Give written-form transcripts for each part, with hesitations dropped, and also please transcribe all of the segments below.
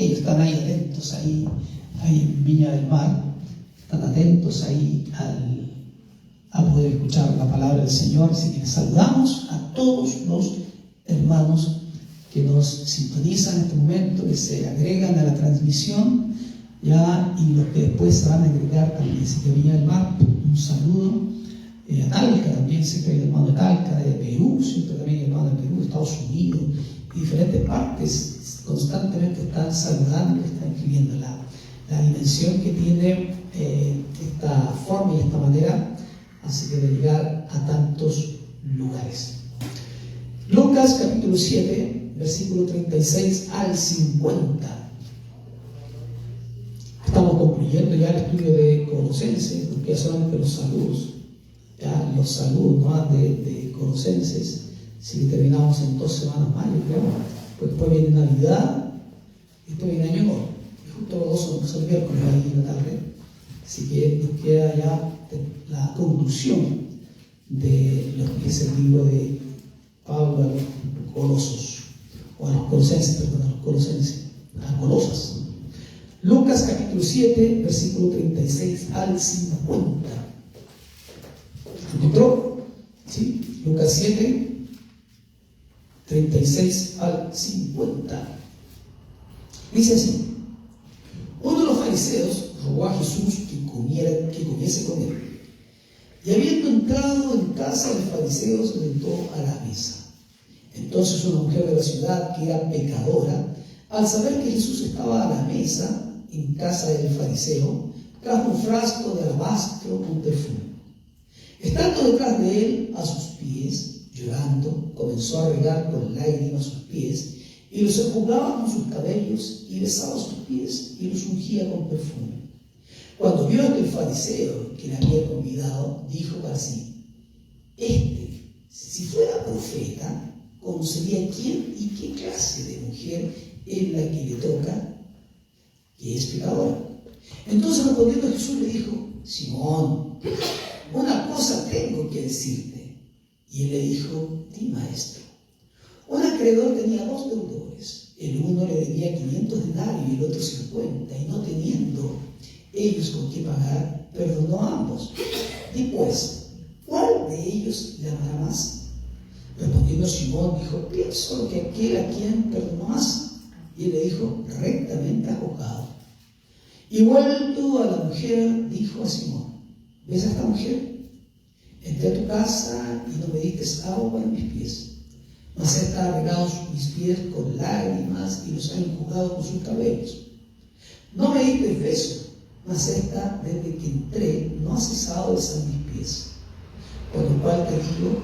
ellos están ahí atentos, ahí en Viña del Mar, están atentos ahí a poder escuchar la palabra del Señor. Así que les saludamos a todos los hermanos que nos sintonizan en este momento, que se agregan a la transmisión, ya, y los que después se van a agregar también. Así que Viña del Mar, un saludo. A Talca también, siempre hay hermano de Talca, de Perú, siempre también hay hermano de Perú, de Estados Unidos, y diferentes partes constantemente están saludando, están escribiendo la dimensión que tiene esta forma y esta manera, así que de llegar a tantos lugares. Lucas capítulo 7, versículo 36 al 50. Estamos concluyendo ya el estudio de Colosenses, porque ya solamente los saludos, ¿no? de Colosenses, si terminamos en 2 semanas más, yo creo, pues después viene Navidad, y después viene Año Nuevo, y justo los dos son miércoles ahí en la tarde, así que nos queda ya la conclusión de lo que es el libro de Pablo a los Colosos, o a los Colosenses, perdón, a los Colosenses, a las Colosas. Lucas capítulo 7, versículo 36 al 50. ¿Encontró? ¿Sí? Lucas 7, 36 al 50. Dice así: uno de los fariseos rogó a Jesús que comiese con él. Y habiendo entrado en casa del fariseo, se sentó a la mesa. Entonces una mujer de la ciudad, que era pecadora, al saber que Jesús estaba a la mesa en casa del fariseo, trajo un frasco de alabastro con perfume. Estando detrás de él, a sus pies, llorando, comenzó a regar con lágrimas sus pies, y los enjugaba con sus cabellos, y besaba sus pies, y los ungía con perfume. Cuando vio que el fariseo que le había convidado, dijo para sí: si fuera profeta, conocería quién y qué clase de mujer es la que le toca, que es pecadora. Entonces, respondiendo Jesús, le dijo: Simón, una cosa tengo que decirte. Y él le dijo: di, maestro. Un acreedor tenía 2 deudores. El uno le debía 500 denarios y el otro 50, y no teniendo ellos con qué pagar, perdonó a ambos. Di pues, ¿cuál de ellos le amará más? Respondiendo Simón, dijo: pienso que aquel a quien perdonó más. Y él le dijo: rectamente has juzgado. Y vuelto a la mujer, dijo a Simón: ¿ves a esta mujer? Entré a tu casa y no me diste agua en mis pies, mas esta ha regado mis pies con lágrimas y los ha enjugado con sus cabellos. No me diste beso, mas esta, desde que entré, no ha cesado de besar mis pies. Por lo cual te digo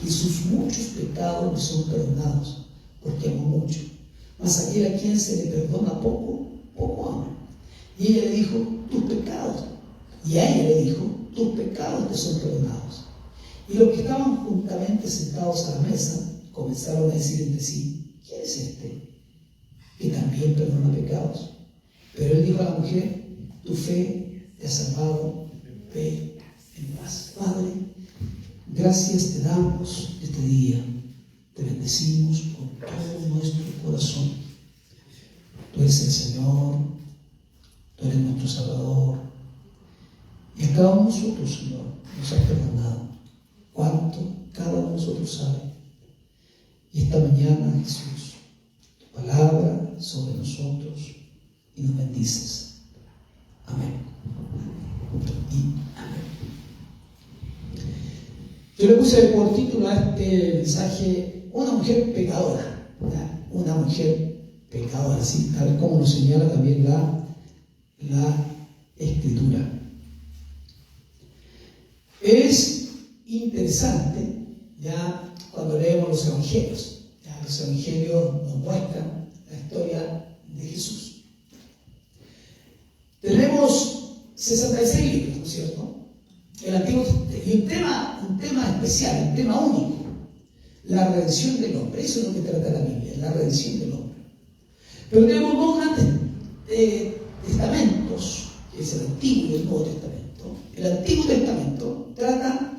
que sus muchos pecados me son perdonados, porque amo mucho. Mas aquel a quien se le perdona poco, poco ama. Y ella le dijo: tus pecados. Y a ella le dijo: tus pecados te son perdonados. Y los que estaban juntamente sentados a la mesa comenzaron a decir entre sí: ¿quién es este que también perdona pecados? Pero él dijo a la mujer: tu fe te ha salvado, ve en paz. Padre, gracias te damos este día, te bendecimos con todo nuestro corazón. Tú eres el Señor, tú eres nuestro Salvador, y a cada uno de nosotros, Señor, nos has perdonado. Cuánto cada uno de nosotros sabe. Y esta mañana, Jesús, tu palabra sobre nosotros y nos bendices. Amén. Y amén. Yo le puse por título a este mensaje: una mujer pecadora. ¿Ya? Una mujer pecadora, así tal como lo señala también la Escritura. Es interesante, ya cuando leemos los evangelios, ya los evangelios nos muestran la historia de Jesús. Tenemos 66 libros, ¿no es cierto? El Antiguo, y un tema especial, un tema único: la redención del hombre. Eso es lo que trata la Biblia, la redención del hombre. Pero tenemos 2 grandes testamentos, que es el Antiguo y el Nuevo Testamento. El Antiguo Testamento trata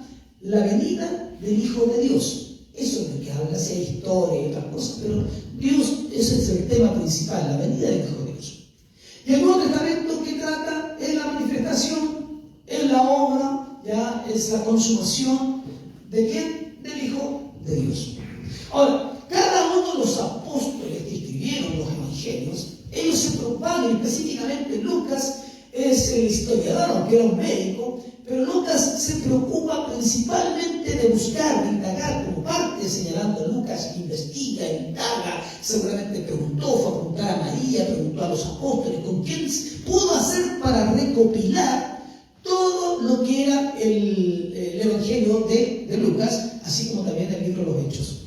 la venida del Hijo de Dios. Eso es lo que habla, sea historia y otras cosas, pero Dios, ese es el tema principal, la venida del Hijo de Dios. Y el Nuevo Testamento que trata es la manifestación, es la obra, ya es la consumación ¿de quién? Del Hijo de Dios. Ahora, cada uno de los apóstoles que escribieron los evangelios, ellos se preocupaban, específicamente Lucas es el historiador, aunque era un médico, pero Lucas se preocupa principalmente de buscar, de indagar, como parte señalando a Lucas, investiga, indaga, seguramente preguntó, fue a preguntar a María, preguntó a los apóstoles, con quién pudo hacer para recopilar todo lo que era el evangelio de Lucas, así como también el libro de los Hechos.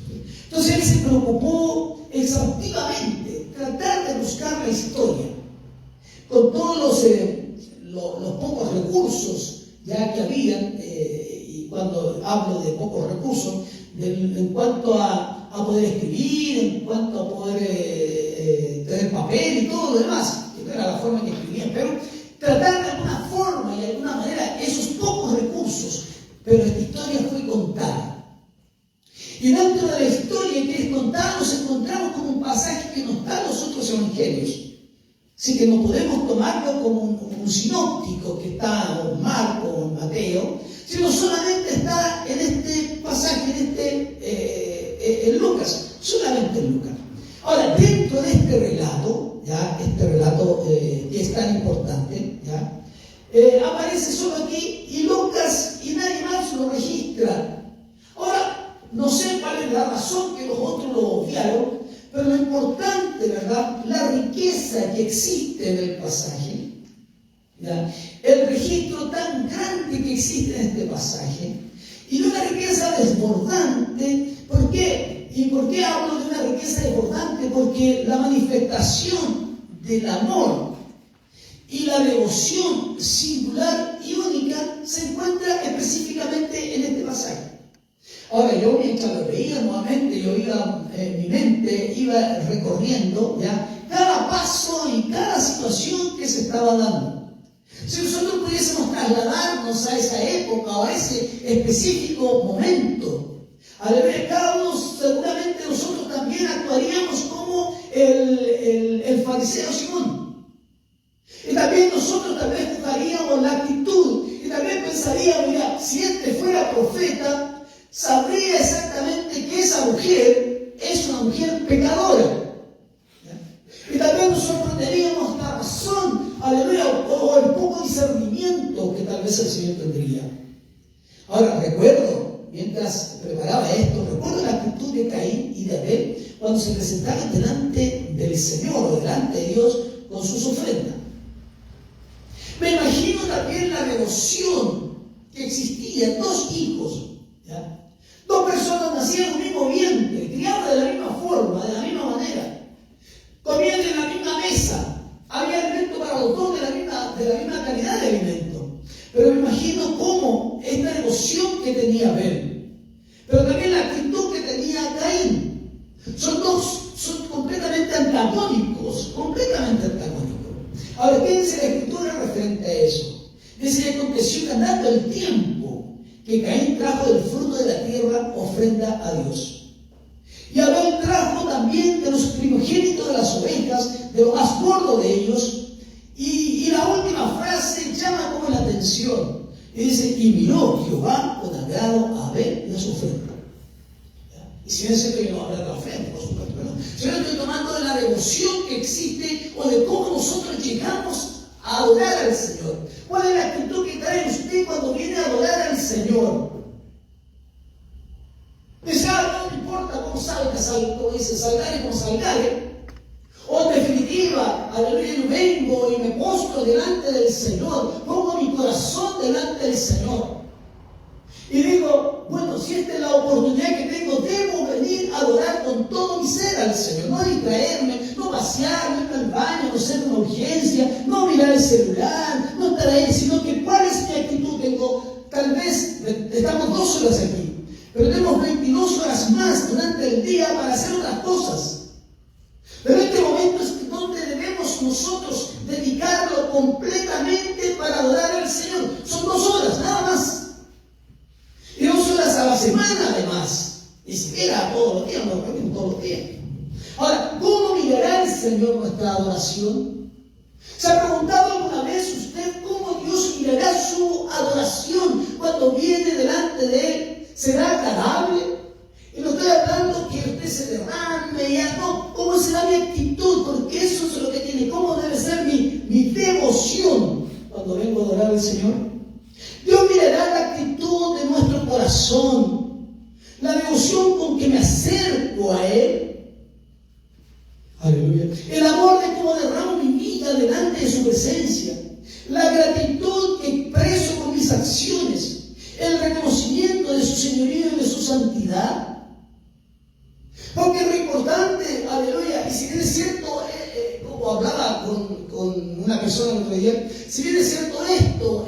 Entonces él se preocupó exhaustivamente, tratar de buscar la historia, con todos los pocos recursos ya que habían, y cuando hablo de pocos recursos, en cuanto a poder escribir, en cuanto a poder tener papel y todo lo demás, que no era la forma en que escribían, pero tratar de alguna forma y de alguna manera esos pocos recursos, pero esta historia fue contada. Y dentro de la historia que es contada nos encontramos con un pasaje que no está en los otros evangelios. Así que no podemos tomarlo como un sinóptico que está en Marco o en Mateo, sino solamente está en este pasaje, en Lucas, solamente en Lucas. Ahora, dentro de este relato, ¿ya? Este relato que es tan importante, ¿ya? Aparece solo aquí y Lucas y nadie más lo registra. Ahora, no sé cuál es la razón que los otros lo obviaron, pero lo importante, ¿verdad?, la riqueza que existe en el pasaje, ¿ya? El registro tan grande que existe en este pasaje, y una riqueza desbordante. ¿Por qué? ¿Y por qué hablo de una riqueza desbordante? Porque la manifestación del amor y la devoción singular y única se encuentra específicamente en este pasaje. Ahora, yo mientras lo veía nuevamente, yo iba, en mi mente iba recorriendo ya cada paso y cada situación que se estaba dando. Si nosotros pudiésemos trasladarnos a esa época o a ese específico momento, al ver cada uno, seguramente nosotros también actuaríamos como el fariseo Simón. Y también nosotros tal vez juzgaríamos la actitud y también pensaríamos, mira, si este fuera profeta, sabría exactamente que esa mujer es una mujer pecadora. ¿Ya? Y también nosotros teníamos la razón, aleluya, o el poco discernimiento que tal vez el Señor tendría. Ahora, recuerdo, mientras preparaba esto, recuerdo la actitud de Caín y de Abel cuando se presentaban delante del Señor o delante de Dios con sus ofrendas. Me imagino también la devoción que existía, dos hijos, ¿ya? Dos personas nacían en un mismo vientre, criadas de la misma forma, de la misma manera, comían en la misma mesa, había alimento para los dos de la misma calidad de alimento. Pero me imagino cómo esta devoción que tenía Abel, pero también la actitud que tenía Caín, son completamente antagónicos, completamente antagónicos. Ahora, ¿qué dice la Escritura referente a eso? Dice que aconteció que andando el tiempo, que Caín trajo del fruto de la tierra ofrenda a Dios. Y Abel trajo también de los primogénitos de las ovejas, de lo más gordo de ellos. Y la última frase llama como la atención. Y dice, y miró Jehová con agrado a Abel y a su ofrenda. Y si bien siento que no habla de la ofrenda, por supuesto, pero yo no estoy tomando de la devoción que existe o de cómo nosotros llegamos a adorar al Señor. ¿Cuál es la actitud que trae usted cuando viene a adorar al Señor? Dice, no me importa cómo salga, como dice, salgare como salgare. O en definitiva, aleluya, yo vengo y me postro delante del Señor, pongo mi corazón delante del Señor. Y digo, bueno, si esta es la oportunidad que tengo, debo venir a adorar con todo mi ser al Señor. No distraerme, no pasear, no ir al baño, no hacer una urgencia, no mirar el celular, no estar ahí, sino que ¿cuál es mi actitud? Tengo, tal vez, estamos 2 horas aquí, pero tenemos 22 horas más durante el día para hacer otras cosas. Pero este momento es donde debemos nosotros dedicarlo completamente para adorar al Señor. Son 2 horas, nada más. Y 2 horas a la semana además. Ni siquiera todos los días, no lo todos los días. Ahora, ¿cómo mirará el Señor nuestra adoración? ¿Se ha preguntado alguna vez usted cómo Dios mirará su adoración cuando viene delante de Él? ¿Será agradable? Y no estoy hablando que usted se derrame, ya no. ¿Cómo será mi actitud? Porque eso es lo que tiene. ¿Cómo debe ser mi devoción cuando vengo a adorar al Señor? Dios mirará la actitud de nuestro corazón, la devoción con que me acerco a Él. Aleluya. El amor de cómo derramo mi vida delante de su presencia, la gratitud que expreso con mis acciones, el reconocimiento de su señorío y de su santidad. Porque es muy importante, aleluya, y si bien es cierto, como hablaba con una persona el otro día, si bien es cierto esto,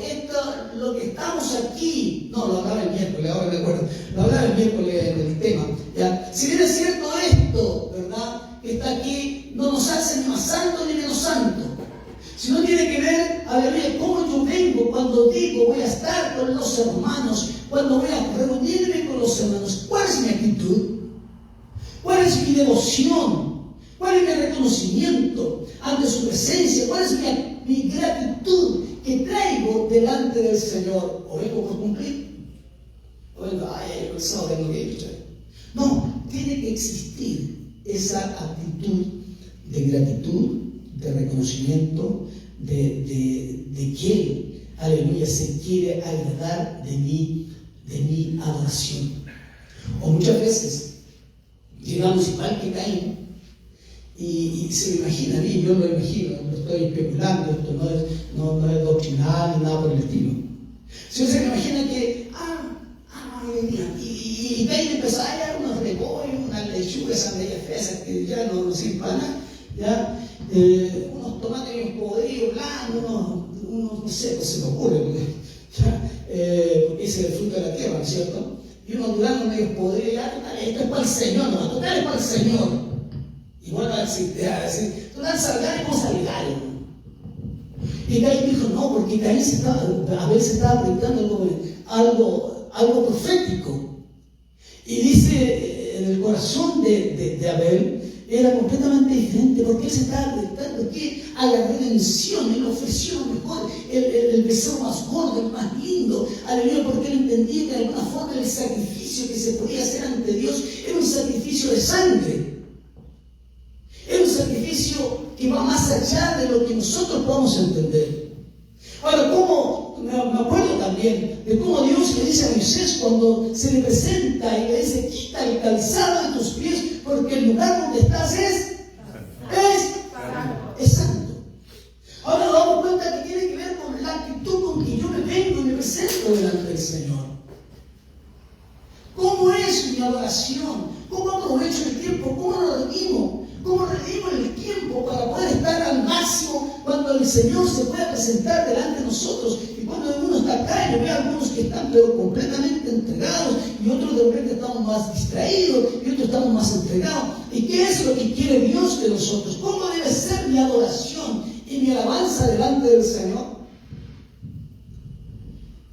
lo que estamos aquí, no, lo hablaba el miércoles, ahora me acuerdo, lo hablaba el miércoles en el tema, ¿ya? Si bien es cierto esto, ¿verdad?, que está aquí, no nos hace ni más santo ni menos santo, sino tiene que ver, aleluya, cómo yo vengo cuando digo voy a estar con los hermanos, cuando voy a reunirme con los hermanos. ¿Cuál es mi actitud? ¿Cuál es mi devoción? ¿Cuál es mi reconocimiento ante su presencia? ¿Cuál es mi gratitud que traigo delante del Señor? ¿O vengo por cumplir? ¿O vengo, el sábado tengo que ir? No, tiene que existir esa actitud de gratitud, de reconocimiento, de que, aleluya, se quiere agradar de mi adoración. O muchas veces llegamos igual que Caín y se lo imagina a mí, yo lo imagino, no estoy especulando, esto no es doctrinal ni nada por el estilo. Si se me imagina que, y Caín empezó a hallar unos repollos, unas lechugas, sandalias feas que ya no sirven para nada, ¿ya? Unos tomates bien podridos, blancos, unos no sé, pues se me ocurre, porque ese es el fruto de la tierra, ¿no es cierto? Y unos duranos medio podridos, ya, total, esto es para el Señor, no, total es para el Señor. Igual va a decir, total, salgar como salgar. Y Caín dijo, no, porque Caín a veces estaba predicando algo profético. Y dice, en el corazón de Abel era completamente diferente, porque él se estaba predicando a la redención. Él ofreció lo mejor, el becerro más gordo, el más lindo, aleluya, porque él entendía que de alguna forma el sacrificio que se podía hacer ante Dios era un sacrificio de sangre, era un sacrificio que va más allá de lo que nosotros podamos entender. Ahora, me acuerdo también de cómo Dios le dice a Moisés cuando se le presenta y le dice, quita el calzado de tus pies, porque el lugar donde estás es santo. Ahora nos damos cuenta que tiene que ver con la actitud con que yo me vengo y me presento delante del Señor. ¿Cómo es mi adoración? ¿Cómo aprovecho el tiempo? ¿Cómo lo redimo? ¿Cómo redimo el tiempo para poder estar al máximo cuando el Señor se pueda presentar delante de nosotros? Y cuando uno está acá, yo veo a algunos que están pero completamente entregados, y otros de repente estamos más distraídos, y otros estamos más entregados. ¿Y qué es lo que quiere Dios de nosotros? ¿Cómo debe ser mi adoración y mi alabanza delante del Señor?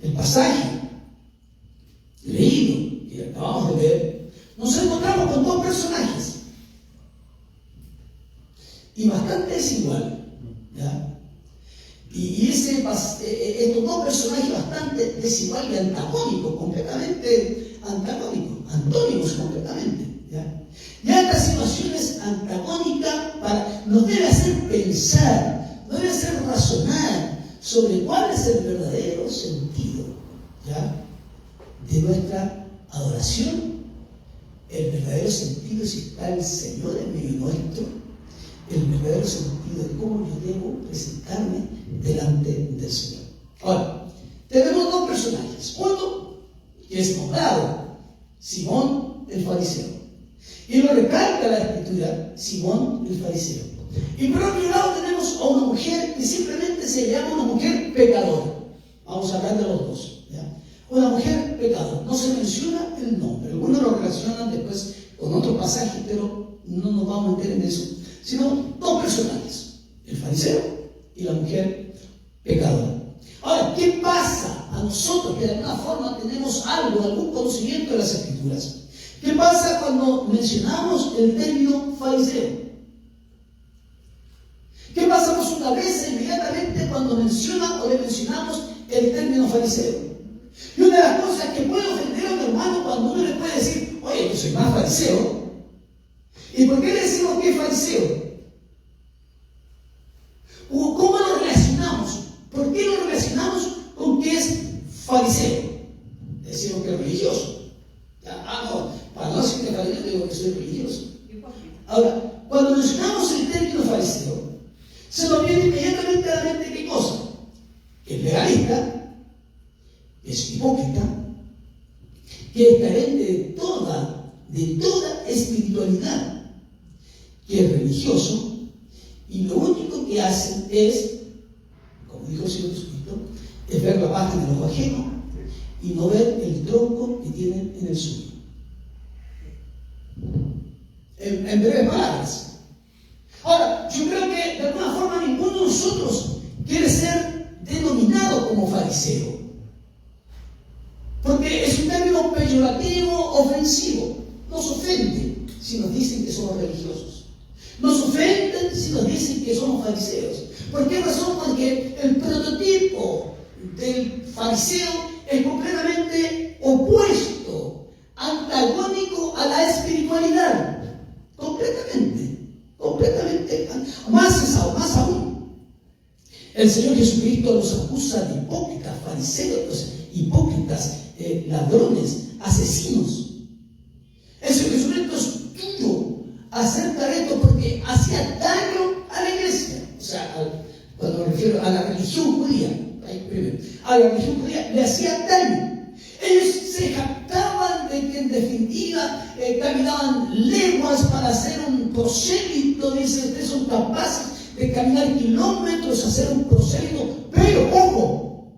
El pasaje leído que acabamos de ver, nos encontramos con dos personajes y bastante desigual, ¿ya? Y estos dos personajes bastante desigual y antagónicos, completamente antagónicos, antónimos completamente, ¿ya? Y estas situaciones antagónicas nos debe hacer pensar, nos debe hacer razonar sobre cuál es el verdadero sentido, ¿ya?, de nuestra adoración. El verdadero sentido es si está el Señor en medio nuestro, el verdadero sentido de cómo yo debo presentarme delante del Señor. Ahora, tenemos dos personajes. Uno que es nombrado Simón el fariseo, y lo recalca la Escritura, Simón el fariseo. Y por otro lado tenemos a una mujer que simplemente se llama una mujer pecadora. Vamos a hablar de los dos, ¿ya? Una mujer pecadora. No se menciona el nombre. Algunos lo relacionan después con otro pasaje, pero no nos vamos a meter en eso. Sino dos personajes, el fariseo y la mujer pecadora. Ahora, ¿qué pasa a nosotros que de alguna forma tenemos algún conocimiento de las Escrituras? ¿Qué pasa cuando mencionamos el término fariseo? ¿Qué pasa con su cabeza inmediatamente cuando menciona o le mencionamos el término fariseo? Y una de las cosas que puede ofender a un hermano cuando uno le puede decir, oye, yo soy más fariseo. ¿Y por qué le decimos que es fariseo? ¿O cómo lo relacionamos? ¿Por qué lo relacionamos con que es fariseo? Decimos que es religioso. No, para no decir que es fariseo, digo que soy religioso. Ahora, cuando mencionamos el término fariseo, se nos viene inmediatamente a la mente ¿qué cosa? Que es legalista, que es hipócrita, que es carente de toda espiritualidad, que es religioso, y lo único que hacen es, como dijo el Señor Jesucristo, es ver la paja en el ojo ajeno y no ver el tronco que tienen en el suyo. En breves palabras. Ahora, yo creo que de alguna forma ninguno de nosotros quiere ser denominado como fariseo, porque es un término peyorativo, ofensivo. Nos ofende si nos dicen que somos religiosos. Nos ofenden si nos dicen que somos fariseos. ¿Por qué razón? Porque el prototipo del fariseo es completamente opuesto, antagónico a la espiritualidad. Completamente, más aún. El Señor Jesucristo los acusa de hipócritas, fariseos, hipócritas, ladrones, asesinos. El Señor Jesucristo es duro acerca de esto porque hacía daño a la iglesia. O sea, cuando me refiero a la religión judía, a la religión judía le hacía daño. Ellos se jactaban de que en definitiva caminaban leguas para hacer un prosélito. Dicen, ustedes son capaces de caminar kilómetros, hacer un prosélito, pero ojo,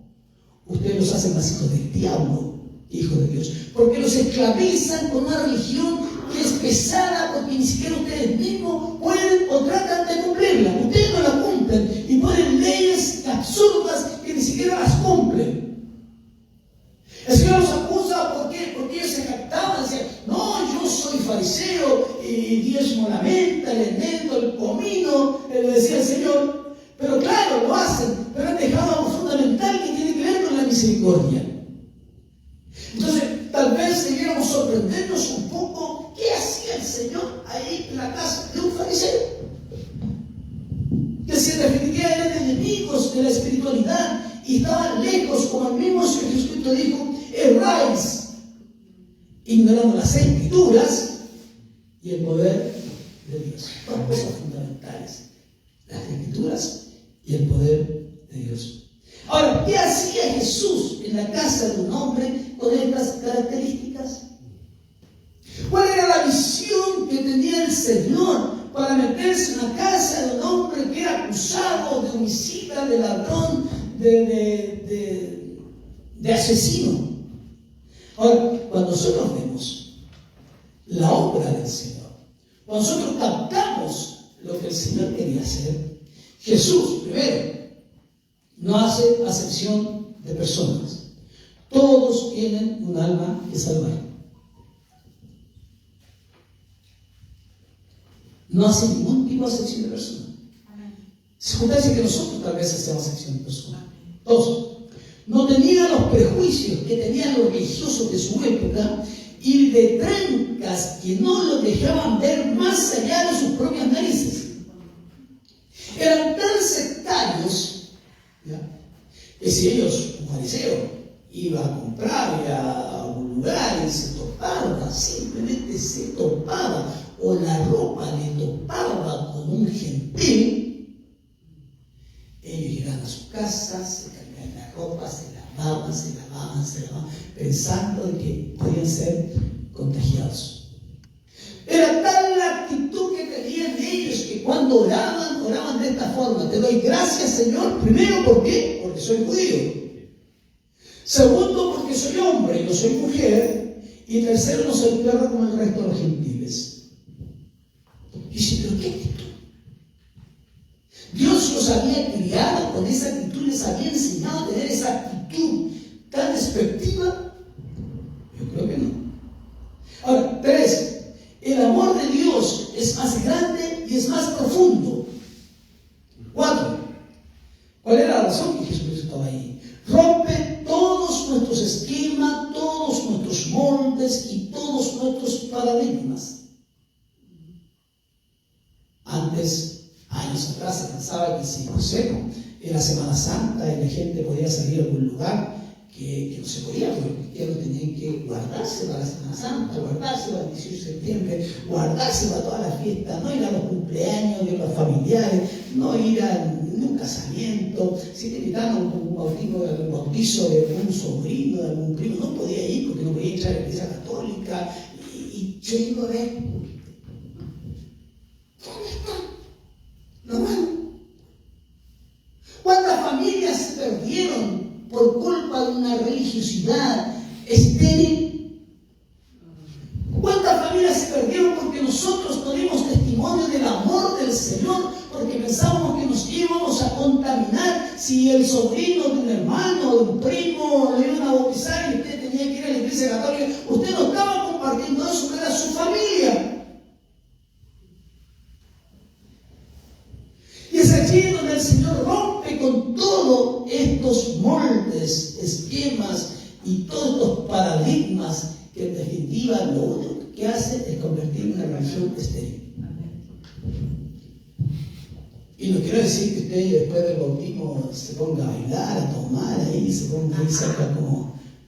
ustedes los hacen más hijos del diablo que hijos de Dios, porque los esclavizan con una religión que es pesada, porque ni siquiera ustedes mismos pueden o tratan de cumplirla. Ustedes no la cumplen y ponen leyes absurdas que ni siquiera las cumplen. El Señor los acusa, ¿por qué? Porque ellos se jactaban, decían, no, yo soy fariseo y diezmo la menta, el eneldo, el comino, le decía el Señor. Pero claro, lo hacen, pero han dejado algo fundamental que tiene que ver con la misericordia. Entonces, tal vez debiéramos sorprendernos un poco qué hacía el Señor ahí en la casa de un fariseo. Que si en definitiva eran enemigos de la espiritualidad y estaban lejos, como el mismo Señor Jesucristo dijo, erráis, ignorando las escrituras y el poder de Dios. Dos cosas fundamentales: las escrituras y el poder de Dios. Ahora, ¿qué hacía Jesús en la casa de un hombre con estas características? ¿Cuál era la visión que tenía el Señor para meterse en la casa de un hombre que era acusado de homicida, de ladrón, de asesino? Ahora, cuando nosotros vemos la obra del Señor, cuando nosotros captamos lo que el Señor quería hacer, Jesús, primero, no hace acepción de personas. Todos tienen un alma que salvar. No hace ningún tipo de acepción de personas. Se dice que nosotros tal vez hacemos acepción de personas. Todos. No tenía los prejuicios que tenían los religiosos de su época y de trancas que no lo dejaban ver más allá de sus propias narices. Eran tan sectarios, ¿ya?, que si ellos, un fariseo, iba a comprar a un lugar y se topaba, simplemente se topaba, o la ropa le topaba con un gentil, ellos llegaban a su casa, se cambiaban la ropa, se lavaban, pensando en que podían ser contagiados. Era tal la actitud que tenían ellos que cuando oraban de esta forma: te doy gracias, Señor, primero, ¿por qué? Porque soy judío. Segundo, porque soy hombre y no soy mujer. Y tercero, no soy perro como el resto de los gentiles. Y dice, ¿pero qué actitud? Dios los había criado con esa actitud, les había enseñado a tener esa actitud tan despectiva. Yo creo que no. Ahora, 3. El amor de Dios es más grande y es más profundo. razón que Jesucristo estaba ahí. Rompe todos nuestros esquemas, todos nuestros moldes y todos nuestros paradigmas. Antes, años atrás, se pensaba que si, no sé, era Semana Santa y la gente podía salir a algún lugar, que no se podía, porque los cristianos tenían que guardarse para la Semana Santa, guardarse para el 18 de septiembre, guardarse para todas las fiestas, no ir a los cumpleaños de los familiares, no ir a un casamiento. Si te invitaban a un bautizo de un sobrino, de algún primo, no podía ir porque no podía entrar a la iglesia católica. Y yo digo, a ver, ¿dónde está lo malo? ¿Cuántas familias se perdieron por culpa de una religiosidad estéril? ¿Cuántas familias se perdieron porque nosotros no dimos testimonio del amor del Señor? Porque pensábamos que nos íbamos a contaminar si el sobrino de un hermano, de un primo, le iban a bautizar y usted tenía que ir a la iglesia católica. Usted no estaba compartiendo eso, era su familia. Y es allí donde el Señor rompe con todos estos moldes, esquemas y todos estos paradigmas que en definitiva lo único que hace es convertir una religión estéril. Y no quiero decir que usted después del bautismo se ponga a bailar, a tomar ahí, se ponga ahí cerca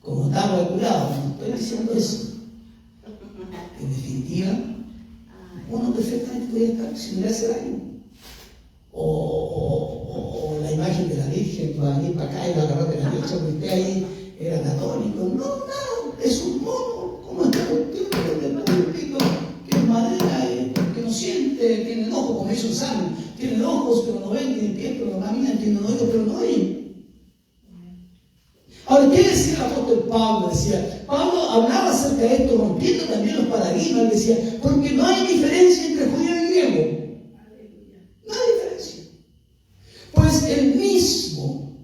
como tapa de curado. No estoy diciendo eso. En definitiva, uno perfectamente podía estar sin hacer daño. O la imagen de la Virgen va a venir para acá y va a agarrar de la leche porque usted ahí era católico. No, es un mono, como esta cuestión del público, que es madera, que no siente, tiene ojos, como hizo Sam, tiene ojos pero no ven, tiene pies pero no caminan, tiene oídos pero no oyen. Ahora, ¿qué decía el apóstol Pablo? Pablo hablaba acerca de esto, rompiendo también los paradigmas, decía, porque no hay diferencia entre judío y griego. No hay diferencia. Pues el mismo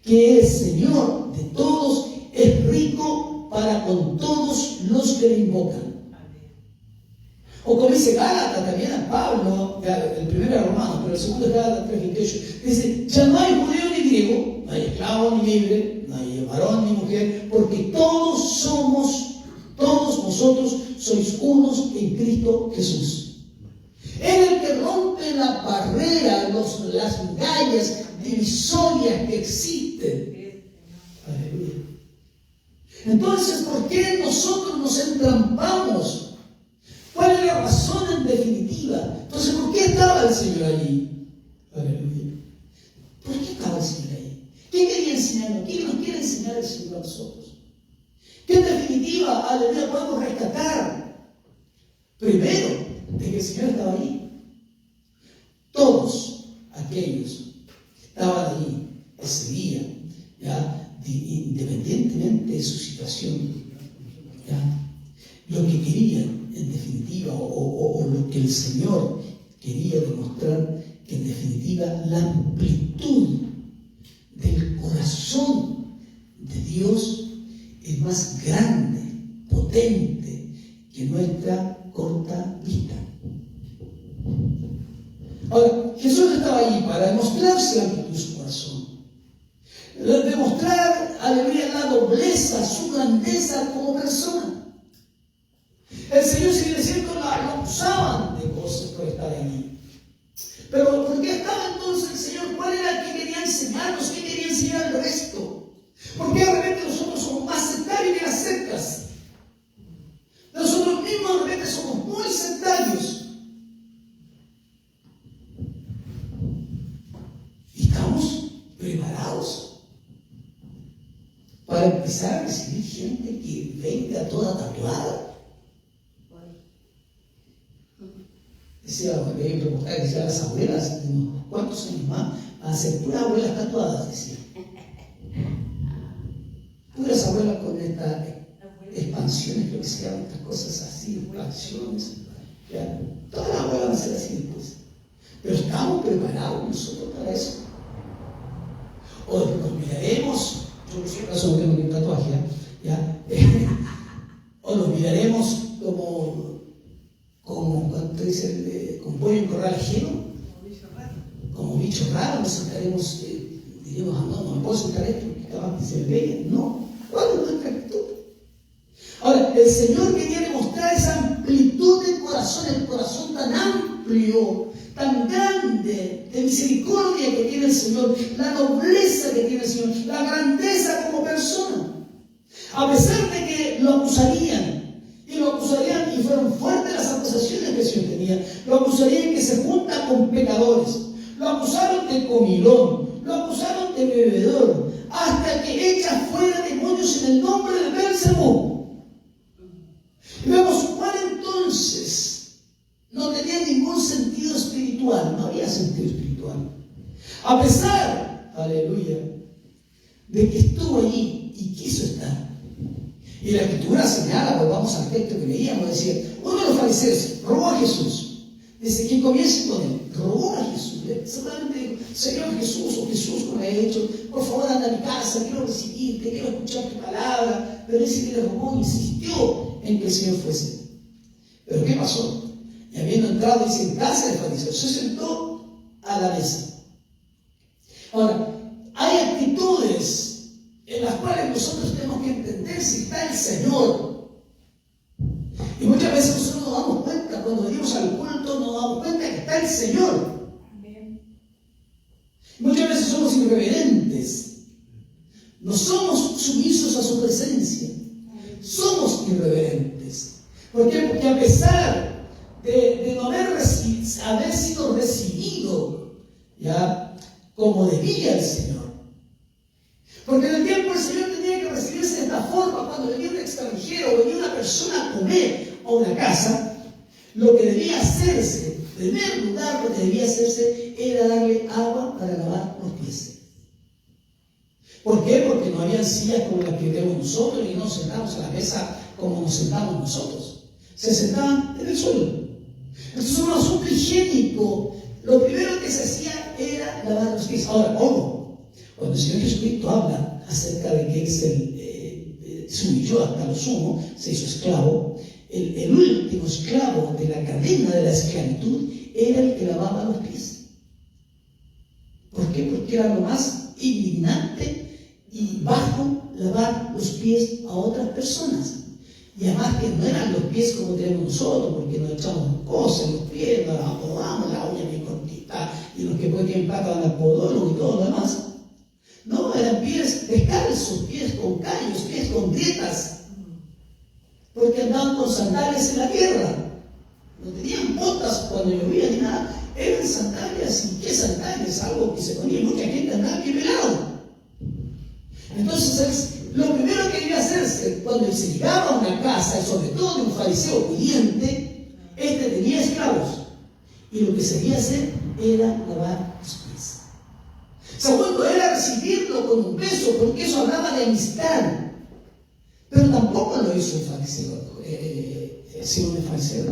que es Señor de todos es rico para con todos los que le invocan. O como dice Gálatas también a Pablo, el primero era Romano, pero el segundo es Gálatas 3:28, dice, ya no hay judío ni griego, no hay esclavo ni libre, no hay varón ni mujer, porque todos vosotros sois unos en Cristo Jesús. Es el que rompe la barrera, las murallas divisorias que existen. Aleluya. Entonces, ¿por qué nosotros nos entrampamos? ¿Cuál es la razón en definitiva? Entonces, ¿por qué estaba el Señor allí? Aleluya. ¿Por qué estaba el Señor allí? ¿Qué quería enseñarnos? ¿Qué nos quiere enseñar el Señor a nosotros? ¿Qué en definitiva, aleluya, podemos rescatar? Primero, de que el Señor estaba allí. Todos aquellos que estaban allí ese día, independientemente de su situación, lo que querían, en definitiva, o lo que el Señor quería demostrar, que en definitiva la amplitud del corazón de Dios es más grande, potente que nuestra corta vista. Ahora, Jesús estaba allí para demostrarse ante su corazón, demostrar, aleluya, la nobleza, su grandeza como persona. El Señor, si bien cierto, lo acusaban de cosas por estar allí. Pero ¿por qué estaba entonces el Señor? ¿Cuál era el que quería enseñarnos? ¿Qué quería enseñar al resto? ¿Por qué de repente nosotros somos más sectarios que las sectas? Nosotros mismos de repente somos muy sectarios. Y estamos preparados para empezar a recibir gente que venga toda tatuada. Decía las abuelas, de unos cuantos años más, van a ser puras abuelas tatuadas, decía. Puras abuelas con estas expansiones, creo que se llaman estas cosas así, expansiones. Todas las abuelas van a ser así después. Pero estamos preparados nosotros para eso. O nos miraremos, yo por si acaso no tengo ni un tatuaje, o nos miraremos como cuando dice, con pollo en corral ajeno, como bicho raro, nos sentaremos diríamos, no me puedo sentar esto porque capaz que se me pegue. No, ¿cuál es nuestra actitud? Ahora, el Señor quería demostrar esa amplitud del corazón, el corazón tan amplio, tan grande de misericordia que tiene el Señor, la nobleza que tiene el Señor, la grandeza como persona. A pesar de que lo acusarían, y fueron fuertes las acusaciones que el Señor tenía, lo acusarían que se junta con pecadores, lo acusaron de comilón, lo acusaron de bebedor, hasta que echa fuera demonios en el nombre de Beelzebú. Y vemos cuál entonces no tenía ningún sentido espiritual, no había sentido espiritual. A pesar, aleluya, de que estuvo allí y quiso estar. Y la Escritura señala, volvamos al texto que leíamos, decía, uno de los fariseos robó a Jesús. Dice, que comience con él, robó a Jesús. Seguramente dijo, Señor Jesús, o Jesús, como he dicho, por favor anda a mi casa, quiero recibirte, quiero escuchar tu palabra. Pero dice que le robó, insistió en que el Señor fuese. Pero ¿qué pasó? Y habiendo entrado, dice, en casa del fariseo, se sentó a la mesa. Ahora, hay actitudes en las cuales nosotros tenemos que entender si está el Señor. Y muchas veces nosotros nos damos cuenta, cuando venimos al culto, nos damos cuenta que está el Señor. Amén. Muchas veces somos irreverentes. No somos sumisos a su presencia. Somos irreverentes. ¿Por qué? Porque a pesar de no haber sido recibido, ¿ya?, como debía el Señor. Porque en el tiempo el Señor tenía que recibirse de esta forma. Cuando venía un extranjero, venía una persona a comer a una casa, lo que debía hacerse, en primer lugar, lo que debía hacerse era darle agua para lavar los pies. ¿Por qué? Porque no había sillas como las que tenemos nosotros y no nos sentamos a la mesa como nos sentamos nosotros. Se sentaban en el suelo. Entonces, un asunto higiénico, lo primero que se hacía era lavar los pies. Ahora, ¿cómo? Cuando el Señor Jesucristo habla acerca de que Él se humilló hasta lo sumo, se hizo esclavo, el último esclavo de la cadena de la esclavitud era el que lavaba los pies. ¿Por qué? Porque era lo más indignante y bajo lavar los pies a otras personas. Y además que no eran los pies como tenemos nosotros, porque nos echamos cosas en los pies, nos acomodamos la uña bien cortita, y los que pueden que empatan al podólogo y todo lo demás. No, eran pies descalzos, pies con callos, pies con grietas, porque andaban con sandalias en la tierra. No tenían botas cuando llovía ni nada, eran sandalias. ¿Y qué sandalias? Algo que se ponía, mucha gente andaba bien pelado. Entonces, lo primero que debía hacerse cuando se llegaba a una casa, y sobre todo de un fariseo pudiente, este tenía esclavos, y lo que se debía hacer era lavar los pies. Segundo, era recibirlo con un beso, porque eso hablaba de amistad. Pero tampoco lo hizo el fariseo, Simón el fariseo,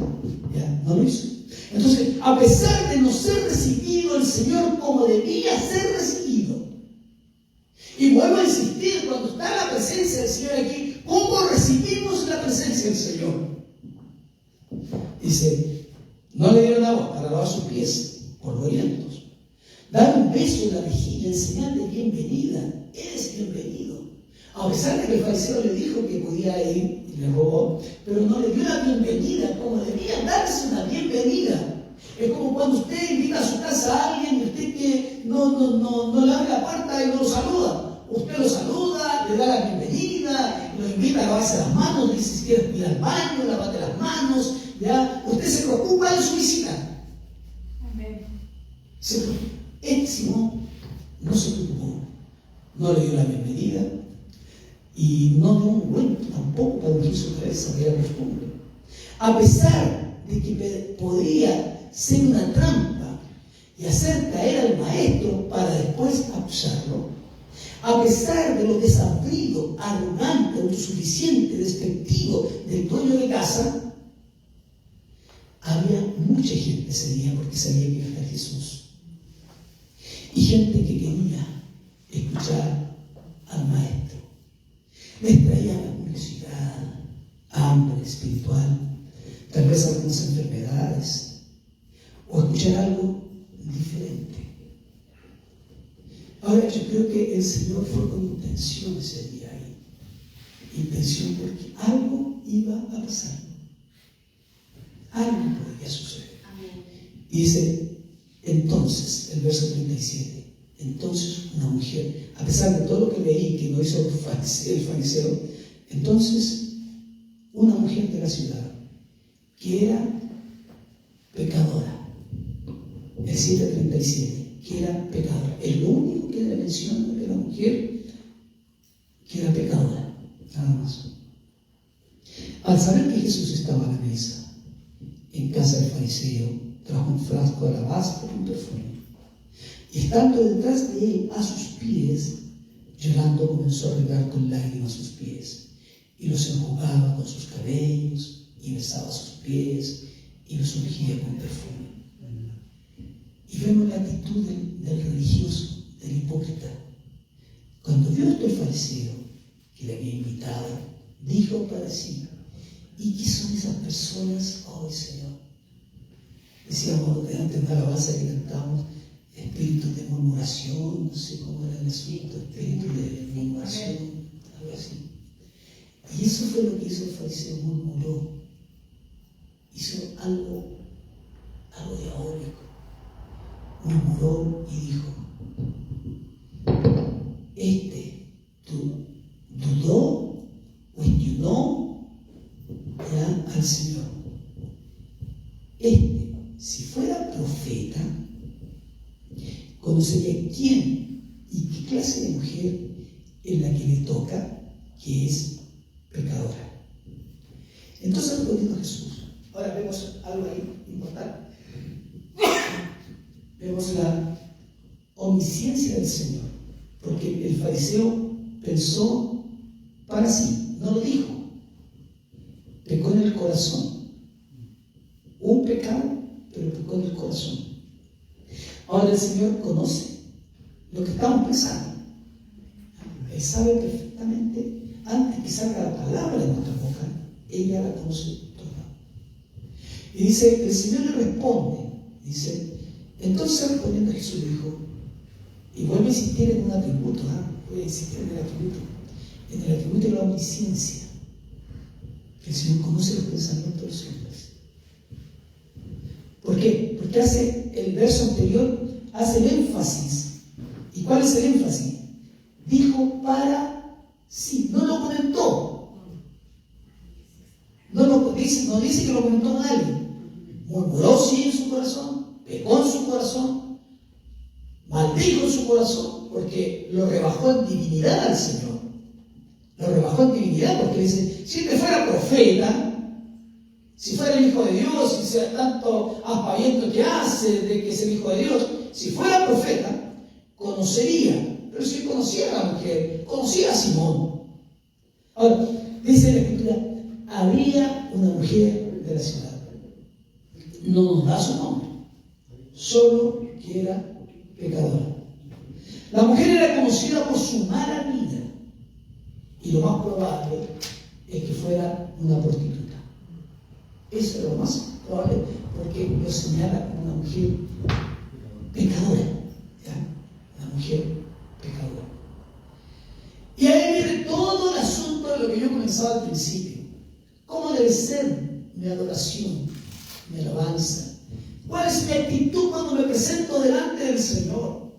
¿ya? No lo hizo. Entonces, a pesar de no ser recibido el Señor como debía ser recibido, y vuelvo a insistir, cuando está la presencia del Señor aquí, ¿cómo recibimos la presencia del Señor? Dice, no le dieron agua para lavar sus pies, polvorientos. Dar un beso en la mejilla en señal de bienvenida. Eres bienvenido. A pesar de que el fariseo le dijo que podía ir y le robó, pero no le dio la bienvenida como debía darse una bienvenida. Es como cuando usted invita a su casa a alguien y usted que no le abre la puerta y no lo saluda. Usted lo saluda, le da la bienvenida, lo invita a lavarse las manos, dice si quieres ir al baño, lávate las manos, ¿ya? Usted se preocupa de su visita. Amén. Simón no se preocupó, no le dio la bienvenida y no dio un cuento tampoco para ungir su cabeza, que era costumbre. A pesar de que podría ser una trampa y hacer caer al maestro para después acusarlo, a pesar de lo desabrido, arrogante, autosuficiente, despectivo del dueño de casa, había mucha gente ese día porque sabía que era Jesús. Y gente que quería escuchar al maestro. Les traía la curiosidad, hambre espiritual, tal vez algunas enfermedades, o escuchar algo diferente. Ahora, yo creo que el Señor fue con intención ese día ahí. Intención porque algo iba a pasar. Algo podría suceder. Y dice, entonces, el verso 37, entonces una mujer, a pesar de todo lo que leí que no hizo el fariseo, entonces una mujer de la ciudad que era pecadora, el 7:37, que era pecadora, es lo único que le menciona de la mujer que era pecadora, nada más. Al saber que Jesús estaba a la mesa en casa del fariseo, trajo un frasco de alabastro con perfume. Y estando detrás de él a sus pies, llorando comenzó a regar con lágrimas sus pies, y los enjugaba con sus cabellos, y besaba sus pies, y los ungía con perfume. Y vemos la actitud del religioso, del hipócrita. Cuando vio esto el fariseo, que le había invitado, dijo para sí, ¿y qué son esas personas hoy, Señor? Decíamos antes de la alabanza que cantamos, espíritu de murmuración, no sé cómo era el asunto, espíritu de murmuración, algo así. Y eso fue lo que hizo el fariseo, murmuró. Hizo algo diabólico. Murmuró y dijo, dudó, cuestionó al Señor. Si fuera profeta, conocería quién y qué clase de mujer es la que le toca, que es pecadora. Entonces respondiendo Jesús. Ahora vemos algo ahí importante. Vemos la omnisciencia del Señor, porque el fariseo pensó para sí, no lo dijo, pecó en el corazón. Un pecado, pero pecó en el corazón. Ahora el Señor conoce lo que estamos pensando. Él sabe perfectamente, antes que salga la palabra de nuestra boca, ella la conoce toda. Y dice, el Señor le responde, dice, entonces respondiendo Jesús le dijo, y vuelve a insistir en un atributo, vuelve a insistir en el atributo de la omnisciencia, que el Señor conoce los pensamientos de los hombres. ¿Por qué? Porque hace el verso anterior, hace el énfasis. ¿Y cuál es el énfasis? Dijo para sí, no lo comentó. No dice que lo comentó a nadie. Murmuró sí en su corazón, pecó en su corazón, maldijo en su corazón, porque lo rebajó en divinidad al Señor. Lo rebajó en divinidad porque dice, si te fuera profeta, si fuera el Hijo de Dios, si sea tanto aspaviento que hace de que es el Hijo de Dios, si fuera profeta, conocería. Pero si conocía a la mujer, conocía a Simón. Ahora, dice la Escritura, había una mujer de la ciudad. No nos da su nombre, solo que era pecadora. La mujer era conocida por su mala vida, y lo más probable es que fuera una prostituta. Eso es lo más probable, porque lo señala como una mujer pecadora. Una mujer pecadora. Y ahí viene todo el asunto de lo que yo comenzaba al principio. ¿Cómo debe ser mi adoración, mi alabanza? ¿Cuál es mi actitud cuando me presento delante del Señor?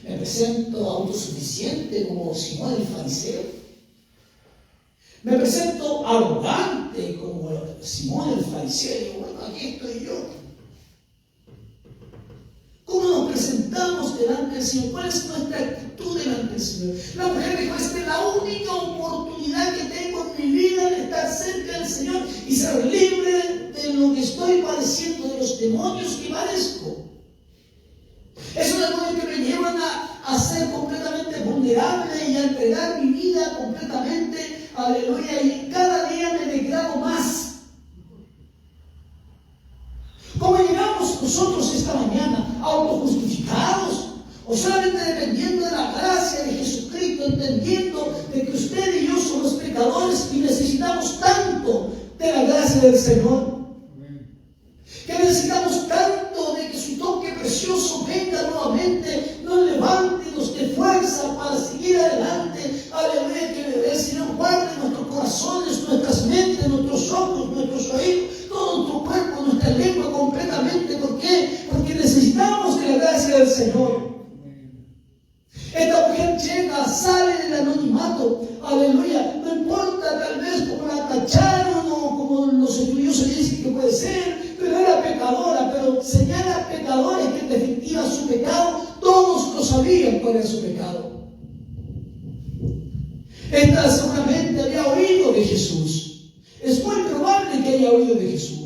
¿Me presento autosuficiente como Simón el fariseo? ¿Me presento arrogante como Simón el fariseo? Bueno, aquí estoy yo. ¿Cómo nos presentamos delante del Señor? ¿Cuál es nuestra actitud delante del Señor? La mujer dijo, esta es la única oportunidad que tengo en mi vida de estar cerca del Señor y ser libre de lo que estoy padeciendo, de los demonios que padezco. Esos demonios que me llevan a ser completamente vulnerable y a entregar mi vida completamente, aleluya, y cada día me degrado más. ¿Cómo llegamos nosotros esta mañana? ¿Autojustificados? ¿O solamente dependiendo de la gracia de Jesucristo, entendiendo de que usted y yo somos pecadores y necesitamos tanto de la gracia del Señor? Que necesitamos tanto de que su toque precioso venga nuevamente, nos levante y nos dé fuerza que él llega, sale del anonimato, aleluya, no importa tal vez cómo la tacharon o como los estudiosos dicen que puede ser, pero era pecadora, pero señala pecadores que en definitiva su pecado, todos lo sabían cuál era su pecado. Esta seguramente había oído de Jesús, es muy probable que haya oído de Jesús.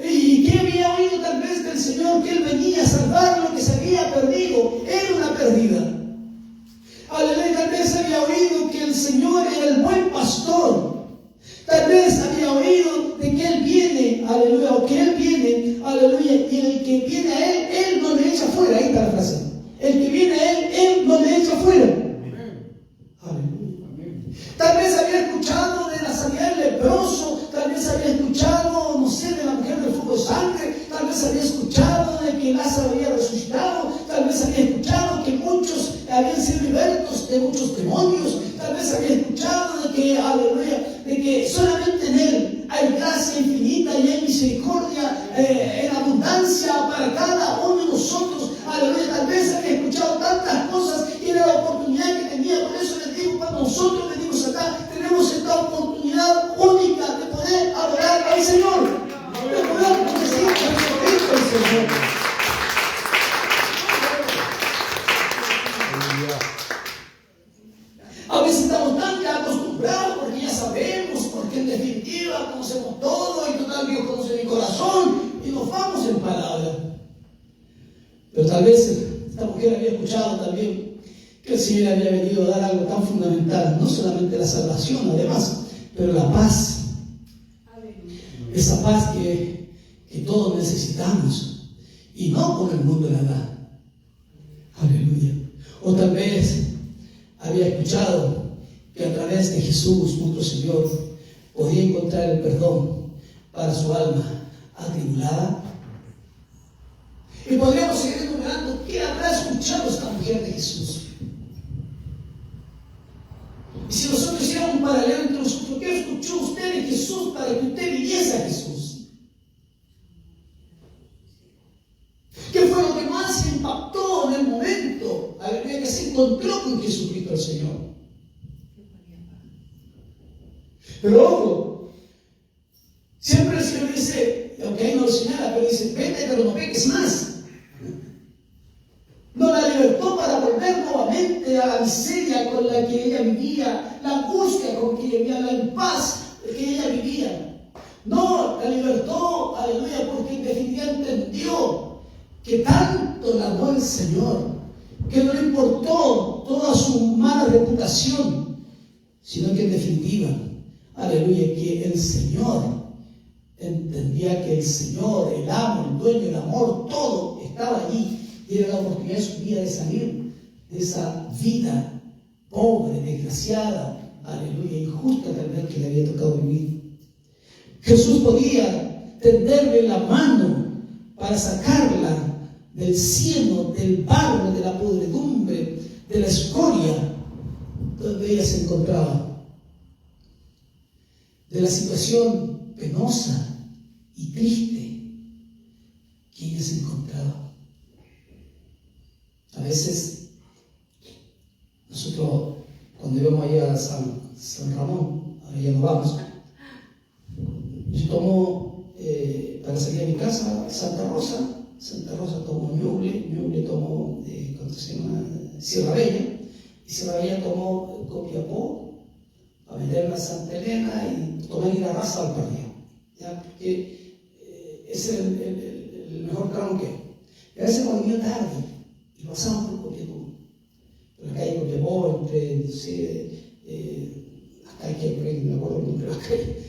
¿Y qué había oído tal vez del Señor? Que Él venía a salvar lo que se había perdido. Era una pérdida. Aleluya, tal vez había oído que el Señor era el buen pastor. Tal vez había oído de que Él viene, aleluya, o que Él viene, aleluya, y el que viene a Él, Él no le echa fuera. Ahí está la frase. El que viene a Él, Él no le echa fuera. Aleluya. Tal vez había escuchado de la sanidad del leproso, tal vez había escuchado, no sé, de la mujer del flujo de sangre, tal vez había escuchado de que Lázaro había resucitado, tal vez había escuchado que muchos habían sido libertos de muchos demonios, tal vez había escuchado de que, aleluya, de que solamente en Él hay gracia infinita y hay misericordia en abundancia para cada uno de nosotros, aleluya. Tal vez había escuchado tantas cosas y era la oportunidad que tenía. Por eso les digo, cuando nosotros venimos acá, tenemos esta oportunidad única de poder adorar al Señor, de poder bendecir a Jesucristo el Señor. A veces estamos tan ya acostumbrados porque ya sabemos, porque en definitiva conocemos todo y total Dios conoce mi corazón y nos vamos en palabra. Pero tal vez esta mujer había escuchado también que el Señor había venido a dar algo tan fundamental, no solamente la salvación además, pero la paz. Esa paz que todos necesitamos y no como el mundo la da. Aleluya. O tal vez había escuchado que a través de Jesús, nuestro Señor, podía encontrar el perdón para su alma atribulada. Y podríamos seguir enumerando qué habrá escuchado esta mujer de Jesús. Y si nosotros hiciéramos un paralelo entre nosotros, ¿qué escuchó usted de Jesús para que usted viniese a Jesús? ¿Qué fue lo que más impactó en el momento? Aleluya, que se encontró con Jesucristo el Señor. Pero ojo, siempre el Señor dice, aunque ahí no lo señala, pero dice, vete, pero no peques más. No la libertó para volver nuevamente a la miseria con la que ella vivía, la angustia con que ella vivía, la impaz que ella vivía. No, la libertó, aleluya, porque en definitiva entendió que tanto la amó el Señor, que no le importó toda su mala reputación, sino que en definitiva, aleluya, que el Señor entendía que el Señor, el amo, el dueño, el amor, todo estaba allí. Y era la oportunidad de su vida de salir de esa vida pobre, desgraciada, aleluya, injusta tal vez que le había tocado vivir. Jesús podía tenderle la mano para sacarla del cieno, del barro, de la podredumbre, de la escoria donde ella se encontraba, de la situación penosa y triste que ella se encontraba. A veces nosotros cuando íbamos allá a San Ramón, ahora ya no vamos, yo tomo para salir a mi casa Santa Rosa tomo Ñuble tomo ¿cómo se llama? Sierra Bella, y Sierra Bella tomo Copiapó para meterla a Santa Elena y tomar ir a Raza al Parrillo, ¿ya? Porque ese es el mejor tramo que hay. Y a veces cuando venía tarde y pasamos por Copiapó, por la calle Copiapó, entre, no sé, hasta aquí, por ahí, no me acuerdo el nombre de la calle,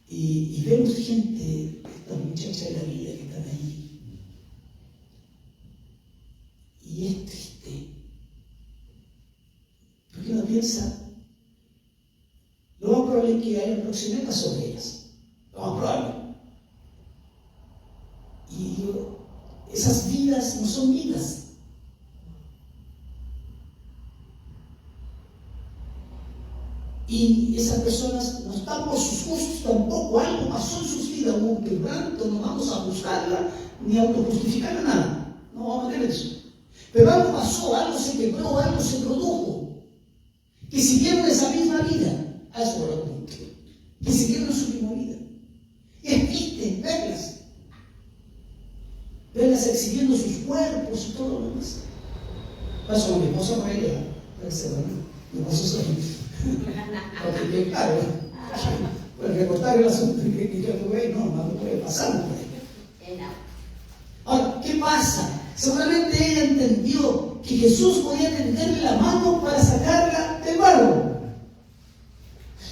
y vemos gente, estas muchachas de la vida que están ahí, y es triste, porque uno piensa, lo más probable es que haya proxenetas sobre ellas, lo más probable. Y digo, esas vidas no son vidas. Y esas personas no están por sus gustos tampoco, algo pasó en sus vidas, hubo un quebranto, no vamos a buscarla ni a autojustificarla nada, no vamos a meter eso. Pero algo pasó, algo se quebró, algo se produjo. Que siguieron esa misma vida. A eso me lo apunto. Que siguieron su misma vida. Y es triste verlas exhibiendo sus cuerpos y todo lo demás. Pasó a mi esposa por ella, mi esposo soy. Porque claro, puede recortar el asunto que yo tuve, no puede pasar por ella. Ahora, ¿qué pasa? Seguramente ella entendió que Jesús podía tenderle la mano para sacarla del barro.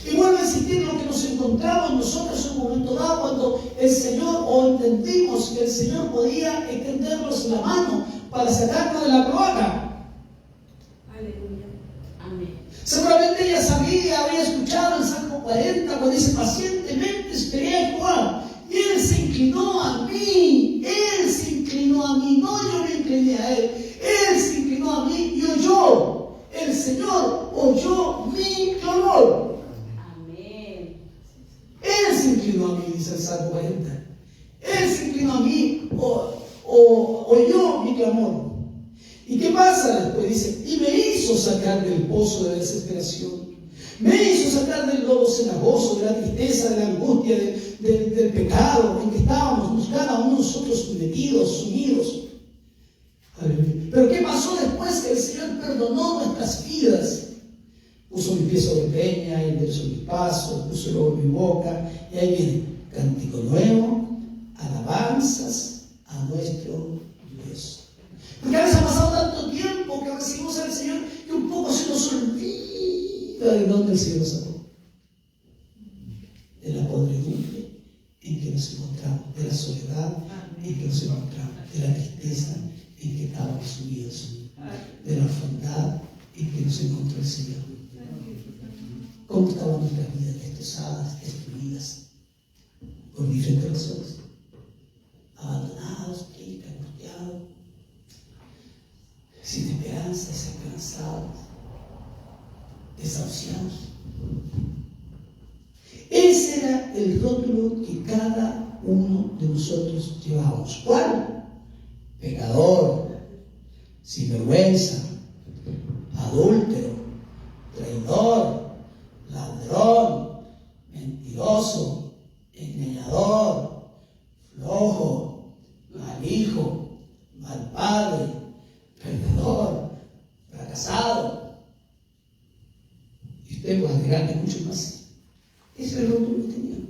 Y vuelvo a insistir en lo que nos encontramos nosotros en un momento dado cuando el Señor, o entendimos que el Señor podía extendernos la mano para sacarnos de la cloaca. Aleluya. Amén. Seguramente ella sabía, había escuchado el Salmo 40 cuando dice: pacientemente esperé a Jehová y Él se inclinó a mí. Él se inclinó a mí, no yo me incliné a Él. Él se inclinó a mí y oyó. El Señor oyó mi clamor. Él se inclinó a mí, dice el Salmo 40. Él se inclinó a mí, oyó mi clamor. ¿Y qué pasa después? Dice: y me hizo sacar del pozo de desesperación. Me hizo sacar del lodo cenagoso, de la tristeza, de la angustia, del pecado en que estábamos cada uno de nosotros metidos, sumidos. Aleluya. Pero ¿qué pasó después? Que el Señor perdonó nuestras vidas. Puso mis pies sobre peña y enderezó mis pasos, puso luego mi boca, y ahí viene: cántico nuevo, alabanzas a nuestro Dios. Porque a veces ha pasado tanto tiempo que recibimos al Señor que un poco se nos olvida de dónde el Señor nos sacó. De la podredumbre en que nos encontramos, de la soledad en que nos encontramos, de la tristeza en que estábamos sumidos, de la orfandad en que nos encontró el Señor. ¿Cómo estaban nuestras vidas destrozadas, destruidas, por diferentes razones? Abandonados, tristes, angustiados, sin esperanza, desesperanzados, desahuciados. Ese era el rótulo que cada uno de nosotros llevábamos. ¿Cuál? Pecador, sinvergüenza, adúltero, traidor, ladrón, mentiroso, engañador, flojo, mal hijo, mal padre, perdedor, fracasado. Y usted puede agregarle mucho más. Ese era el rótulo que tenían.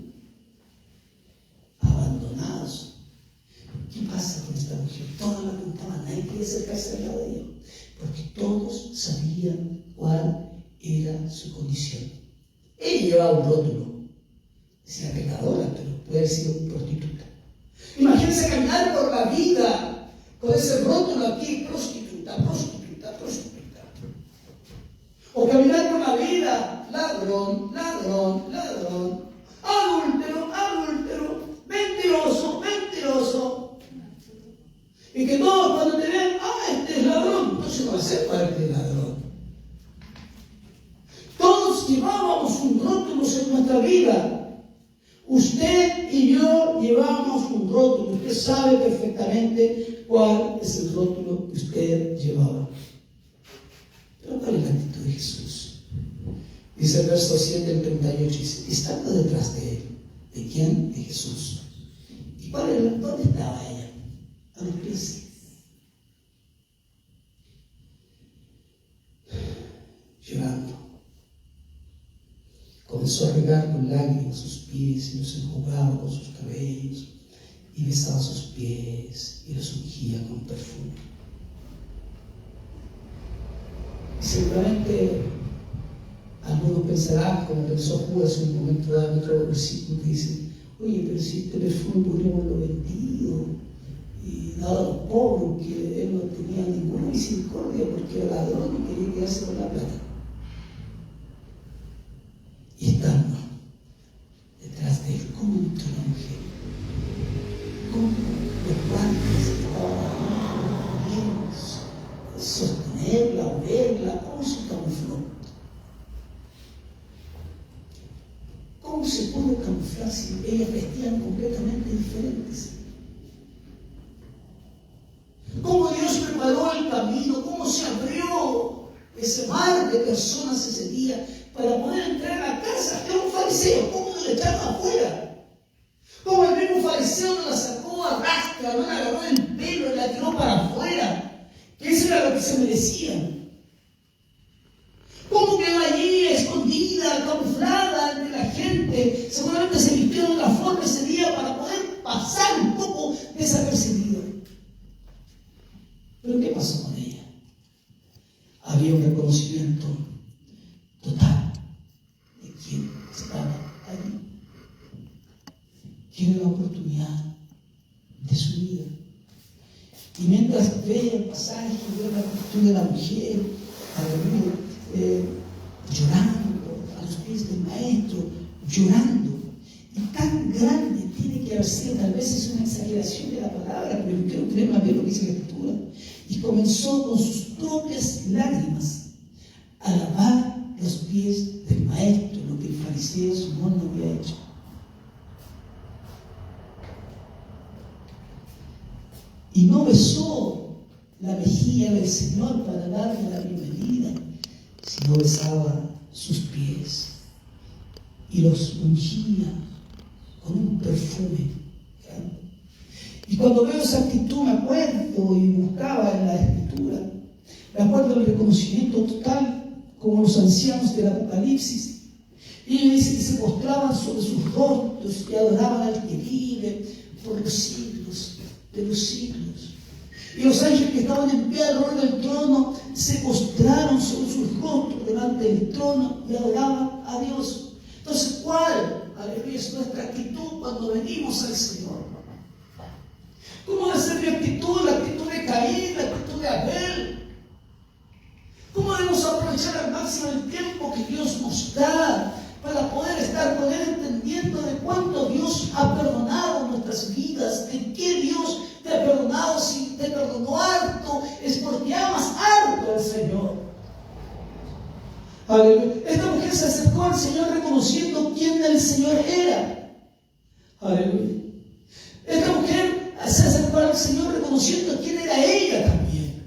Abandonados. ¿Qué pasa con esta mujer? Todos la apuntaban, nadie quería acercarse al lado de ella, porque todos sabían cuál era su condición. Ella llevaba un rótulo, decía pecadora, pero puede haber sido prostituta. Imagínense caminar por la vida con ese rótulo aquí: prostituta, prostituta, prostituta. O caminar por la vida: ladrón, ladrón, ladrón, adúltero, adúltero, mentiroso, mentiroso. Y que todos cuando te ven: este es ladrón, entonces no va a ser parte de ladrón. Todos llevábamos un rótulo en nuestra vida. Usted y yo llevamos un rótulo. Usted sabe perfectamente cuál es el rótulo que usted llevaba. Pero ¿cuál es la actitud de Jesús? Dice el verso 7 del 38, dice: estando detrás de él. ¿De quién? De Jesús. ¿Y dónde estaba ella? A los pies. Llorando. Comenzó a regar con lágrimas sus pies y los enjugaba con sus cabellos y besaba sus pies y los ungía con perfume. Y seguramente algunos pensarán, como pensó Judas en un momento dado en otro versículo, que dice: oye, pero si este perfume podríamos haberlo vendido y dado a los pobres, que él no tenía ninguna misericordia porque era ladrón y quería quedarse con la plata. Y estando detrás de él, ¿cómo entró la mujer? ¿Cómo los guantes estaban sostenerla o verla? ¿Cómo se camufló? ¿Cómo se pudo camuflar si ellas vestían completamente diferentes? ¿Cómo Dios preparó el camino ese mar de personas ese día para poder entrar a la casa de un fariseo. ¿Cómo no le echaron afuera? ¿Cómo el mismo fariseo no la sacó a rastra, no la agarró del pelo y la tiró para afuera? Que eso era lo que se merecían. ¿Cómo quedó allí, escondida, camuflada entre la gente? Seguramente se vistió de una forma ese día para poder pasar un poco desapercibida. ¿Pero qué pasó con ella? Había un reconocimiento total de quién estaba allí. Tiene la oportunidad de su vida. Y mientras ve el pasaje, ve la actitud de la mujer, llorando a los pies del maestro, llorando. Y tan grande tiene que haber sido, tal vez es una exageración de la palabra, pero yo quiero creer más bien lo que dice la Escritura. Y comenzó con sus propias lágrimas a lavar los pies del maestro, lo que el fariseo Simón no había hecho. Y no besó la mejilla del Señor para darle la bienvenida, sino besaba sus pies y los ungía con un perfume grande. Y cuando veo esa actitud me acuerdo y buscaba en la Escritura, me acuerdo del reconocimiento total como los ancianos del Apocalipsis. Y ellos dicen que se postraban sobre sus rostros y adoraban al que vive por los siglos de los siglos. Y los ángeles que estaban en pie alrededor del trono se postraron sobre sus rostros delante del trono y adoraban a Dios. Entonces, ¿cuál, aleluya, es nuestra actitud cuando venimos al Señor? ¿Cómo debe ser mi actitud? La actitud de Caín, la actitud de Abel. ¿Cómo debemos aprovechar al máximo el tiempo que Dios nos da para poder estar con Él, entendiendo de cuánto Dios ha perdonado nuestras vidas, de qué Dios te ha perdonado? Si te perdonó harto, es porque amas harto al Señor. Aleluya. Esta mujer se acercó al Señor reconociendo quién el Señor era. Aleluya. Esta mujer se acercó al Señor reconociendo quién era ella también.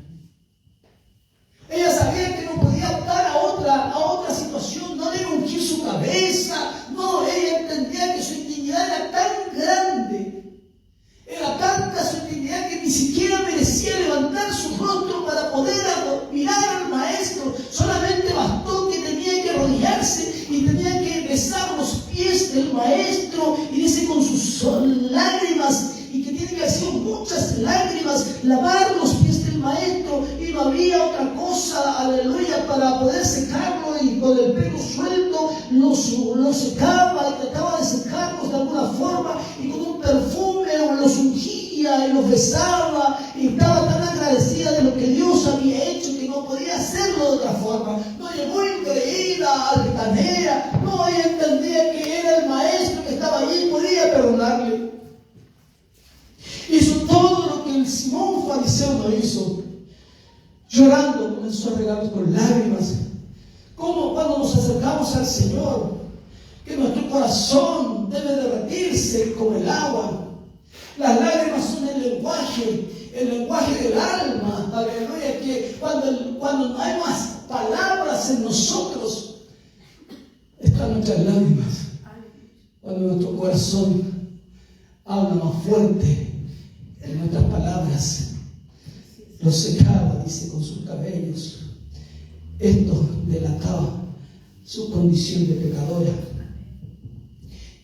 Ella sabía que no podía optar a otra situación, no le ungir su cabeza, no, ella entendía que su indignidad era tan grande, era tanta su indignidad que ni siquiera merecía levantar su rostro para poder mirar al maestro, solamente bastó que tenía que arrodillarse y tenía que besar los pies del maestro, y dice con sus lágrimas, y que tiene que haber sido muchas lágrimas, lavar los pies del maestro, y no había otra cosa, aleluya, para poder secarlo, y con el pelo suelto lo secaba y trataba de secarlos de alguna forma, y con un perfume los ungía y los besaba, y estaba tan agradecida de lo que Dios había hecho que no podía hacerlo de otra forma. No llegó increída, altanera, no, ella entendía que era el maestro que estaba allí y podía perdonarle. Hizo todo lo que el Simón fariseo no hizo. Llorando comenzó a regarnos con lágrimas. Como cuando nos acercamos al Señor, que nuestro corazón debe derretirse como el agua. Las lágrimas son el lenguaje del alma. Aleluya, que cuando no hay más palabras en nosotros, están nuestras lágrimas. Cuando nuestro corazón habla más fuerte en nuestras palabras, lo secaba, dice, con sus cabellos. Esto delataba su condición de pecadora.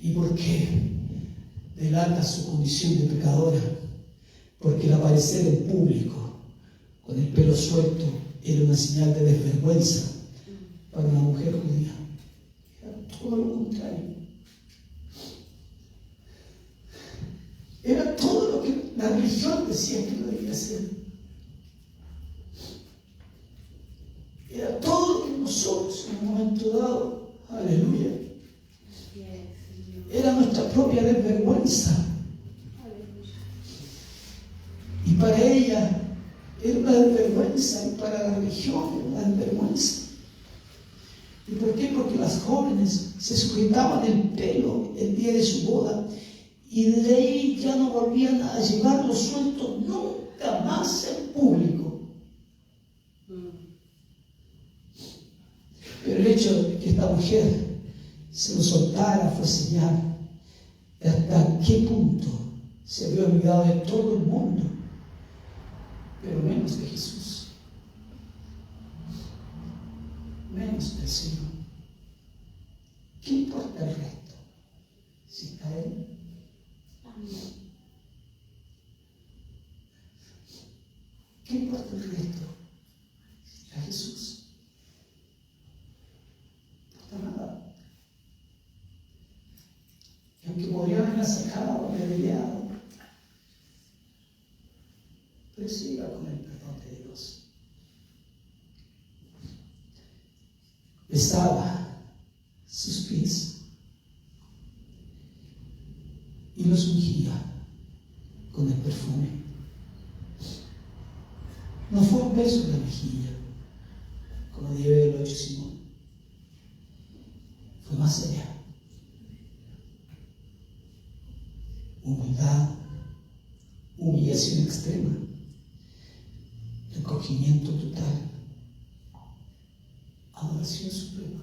¿Y por qué delata su condición de pecadora? Porque el aparecer en público con el pelo suelto era una señal de desvergüenza para una mujer judía. Era todo lo contrario. Era todo lo que la religión decía que no debía ser. Era todo lo que nosotros en un momento dado, aleluya, era nuestra propia desvergüenza. Y para ella era una desvergüenza, y para la religión era una desvergüenza. ¿Y por qué? Porque las jóvenes se sujetaban el pelo el día de su boda, y de ahí ya no volvían a llevarlo suelto nunca más en público. Pero el hecho de que esta mujer se lo soltara fue señal de hasta qué punto se había olvidado de todo el mundo, pero menos de Jesús, menos del Señor. ¿Qué importa el resto? Si está Él. Amén. ¿Qué importa el resto? Si está Jesús. No importa nada. Y aunque podría haberla sacado, apedreado, pero siga con el perdón de Dios. Besaba sus pies y los ungía con el perfume. No fue un beso en la mejilla, como debe haberlo hecho Simón. Fue más allá. Humildad, humillación extrema, recogimiento total, adoración suprema.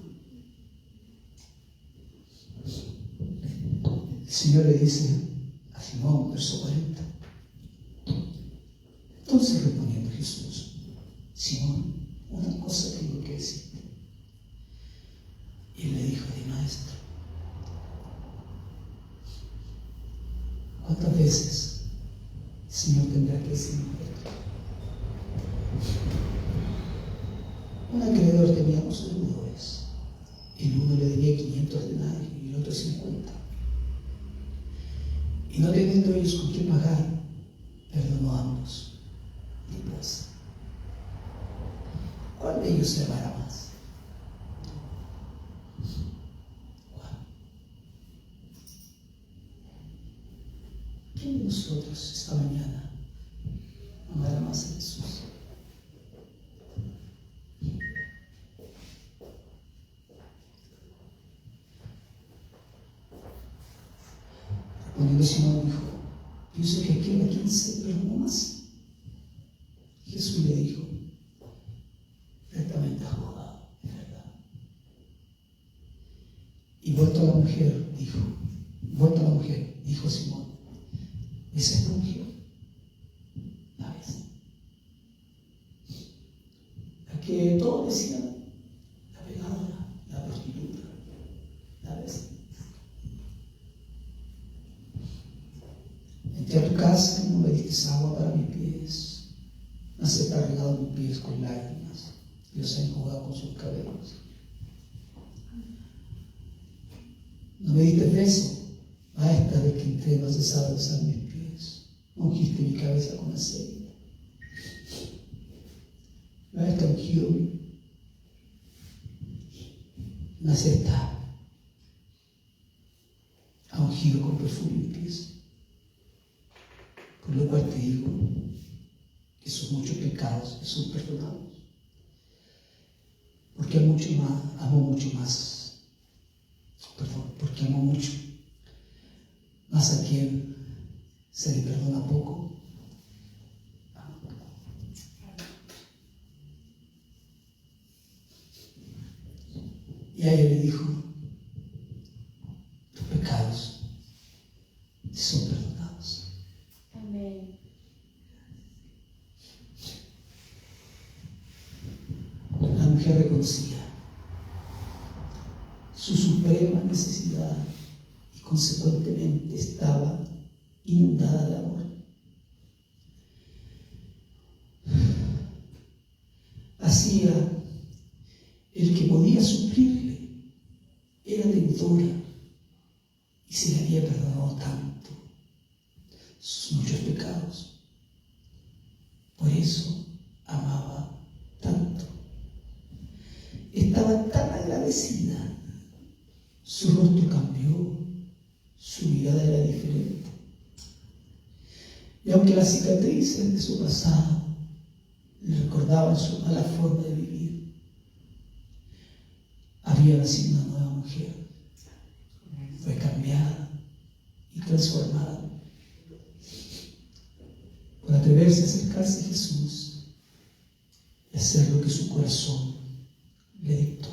El Señor le dice a Simón, verso 40. Entonces respondiendo Jesús: Simón, una cosa tengo que decirte. Y él le dijo: di, maestro. ¿Cuántas veces el Señor tendrá que decirnos esto? Un acreedor tenía dos deudores. El uno le debía 500 denarios y el otro 50. Y no teniendo ellos con qué pagar, perdonó a ambos. Y pues, ¿cuál de ellos se amará más? ¿Cuál? ¿Quién de nosotros esta mañana amará más a Jesús? Respondiendo Simón dijo: pienso que aquel a quien se perdonó más. Jesús le dijo: ciertamente has jugado, es verdad. Y vuelto a la mujer, dijo Simón: ¿ves esta mujer? ¿La ves? La que todos decían, la pecadora, la prostituta, ¿la ves? Entré a tu casa y no me diste agua para mis pies. Has regado mis pies con lágrimas y los he enjugado con sus cabellos. No me diste beso, a esta vez que entré no has cesado de besar mis pies. No ungiste mi cabeza con aceite. No has ungido una cesta, ha ungido con perfume mis pies. Por lo cual te digo que sus muchos pecados son perdonados, porque amo mucho más a quien se le perdona poco. Y a ella le dijo: tus pecados son perdonados. Amén. La mujer reconocía su suprema necesidad y consecuentemente estaba inundada de amor. Hacía el que podía suplirle, era deudora y se le había perdonado tanto sus muchos pecados. Por eso amaba tanto. Estaba tan agradecida. Su rostro cambió, su mirada era diferente. Y aunque las cicatrices de su pasado le recordaban su mala forma de vivir, había nacido una nueva mujer. Fue cambiada y transformada por atreverse a acercarse a Jesús y hacer lo que su corazón le dictó.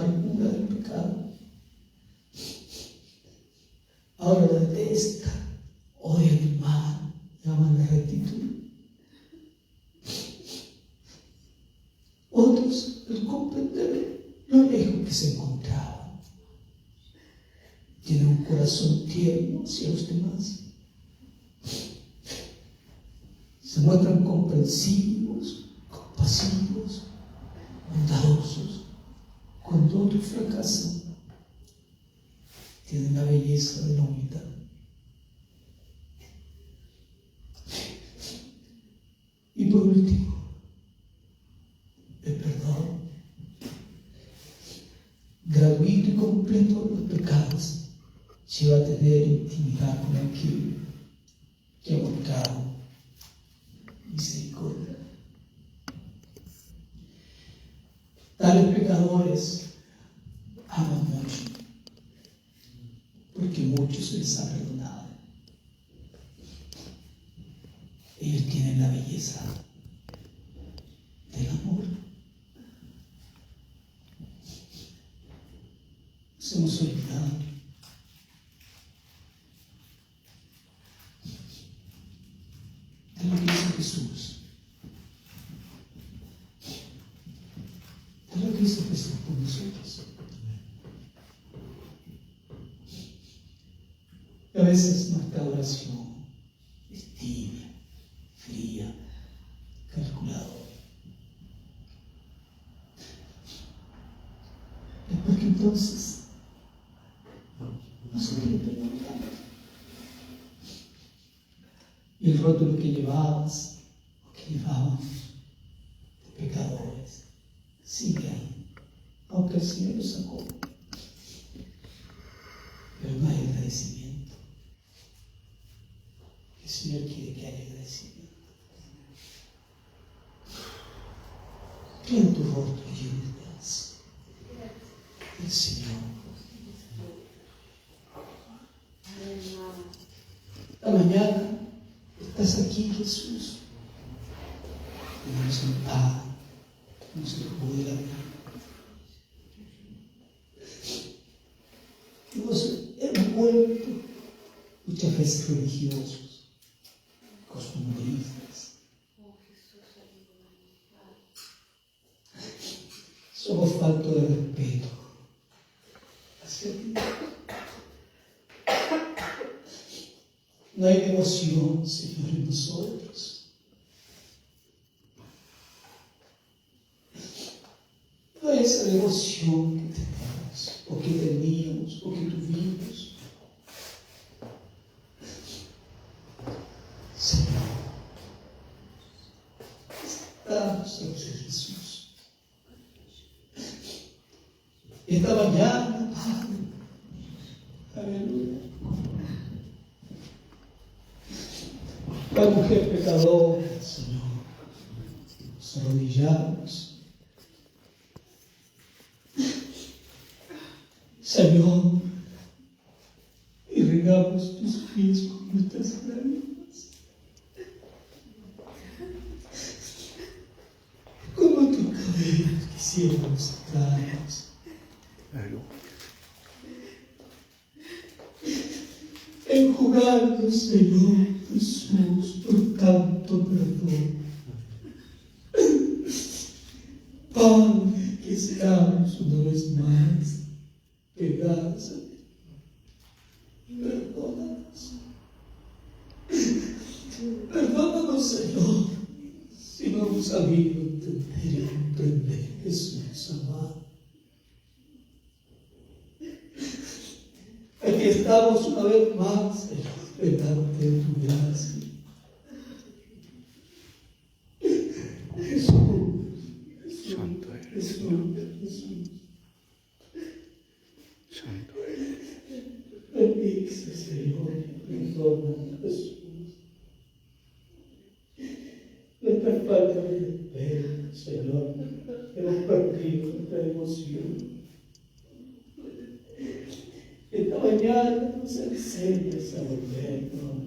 amargura del pecado. Ahora la detesta, odia el mal, llama la rectitud. Otros, al comprender lo lejos que se encontraban, tienen un corazón tierno hacia los demás. Se muestran comprensivos, compasivos, bondadosos. Cuando otros fracasan, tienen la belleza de la humildad. Y por último, el perdón gratuito y completo de los pecados lleva a tener intimidad con aquel que ha mostrado misericordia. Tales pecadores aman mucho, porque mucho se les ha perdonado. Ellos tienen la belleza del amor. Nos hemos olvidado de lo que hizo Jesús, de lo que hizo Jesús por nosotros. Y a veces nuestra oración es tibia, fría, calculadora. Es porque entonces no se quiere perdonar. Y el rótulo que llevabas, o que llevábamos, de pecadores, sigue ahí, aunque el Señor lo sacó. Pero no hay agradecimiento. El Señor quiere que haya agradecimiento. Que en tu rostro lleno de gracia el Señor. Esta mañana estás aquí, Jesús. Tenemos el pan, tenemos el jugo de la vida. Hemos vuelto muchas veces religiosos, costumbristas. Somos faltos de respeto hacia ti. No hay devoción, Señor, en nosotros. No hay esa devoción que tenemos, o que teníamos, o que tuvimos. Señor, estamos a Jesús. Esta mañana, Padre, aleluya. La mujer pecadora, Señor, nos arrodillamos. Señor, y regamos tus pies con nuestras lágrimas. Como tu cabello quisiéramos darnos. Enjugarnos, Señor Jesús, por tanto perdón. Padre, que seamos una vez más pegados a ti. Perdónanos. Perdónanos, Señor, si no hemos sabido entender y comprender, Jesús amado. Aquí estamos una vez más, Señor, delante de tu gracia. Jesús, Santo eres, Jesús. Santo eres. Bendice, Señor, perdona, Jesús. Nuestra falta de respeto, Señor, hemos perdido nuestra emoción. Esta mañana nos enseñas a volvernos